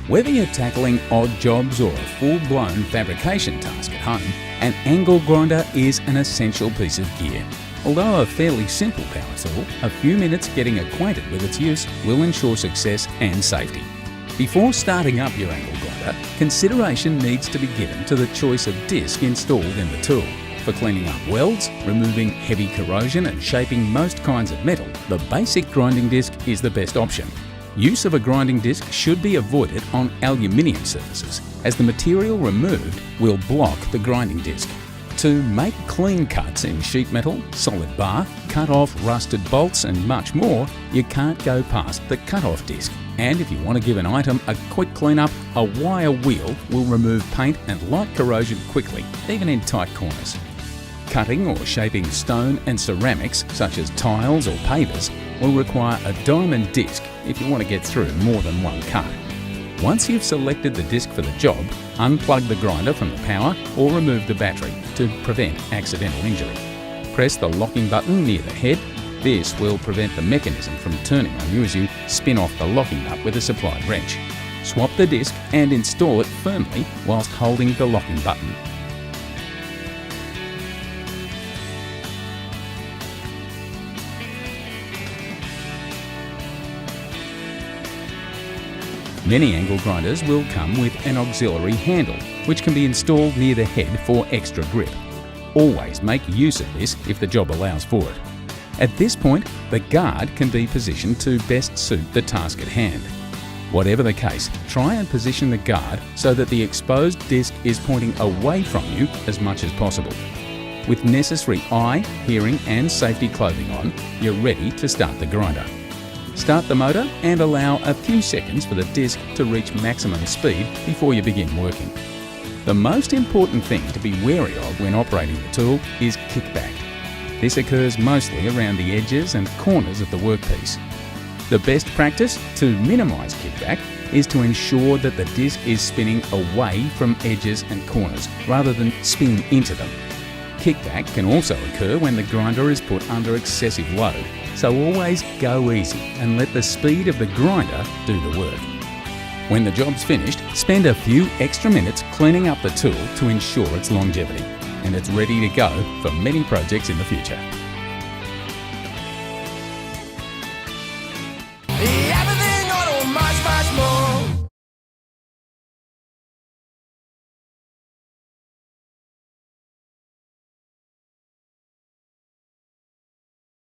Whether you're tackling odd jobs or a full-blown fabrication task at home, an angle grinder is an essential piece of gear. Although a fairly simple power tool, a few minutes getting acquainted with its use will ensure success and safety. Before starting up your angle grinder, consideration needs to be given to the choice of disc installed in the tool. For cleaning up welds, removing heavy corrosion and shaping most kinds of metal, the basic grinding disc is the best option. Use of a grinding disc should be avoided on aluminium surfaces, as the material removed will block the grinding disc. To make clean cuts in sheet metal, solid bar, cut off rusted bolts and much more, you can't go past the cut-off disc. And if you want to give an item a quick clean-up, a wire wheel will remove paint and light corrosion quickly, even in tight corners. Cutting or shaping stone and ceramics, such as tiles or pavers, will require a diamond disc if you want to get through more than one cut. Once you've selected the disc for the job, unplug the grinder from the power or remove the battery to prevent accidental injury. Press the locking button near the head. This will prevent the mechanism from turning on you as you spin off the locking nut with a supplied wrench. Swap the disc and install it firmly whilst holding the locking button. Many angle grinders will come with an auxiliary handle, which can be installed near the head for extra grip. Always make use of this if the job allows for it. At this point, the guard can be positioned to best suit the task at hand. Whatever the case, try and position the guard so that the exposed disc is pointing away from you as much as possible. With necessary eye, hearing and safety clothing on, you're ready to start the grinder. Start the motor and allow a few seconds for the disc to reach maximum speed before you begin working. The most important thing to be wary of when operating the tool is kickback. This occurs mostly around the edges and corners of the workpiece. The best practice to minimise kickback is to ensure that the disc is spinning away from edges and corners rather than spinning into them. Kickback can also occur when the grinder is put under excessive load, so always go easy and let the speed of the grinder do the work. When the job's finished, spend a few extra minutes cleaning up the tool to ensure its longevity, and it's ready to go for many projects in the future.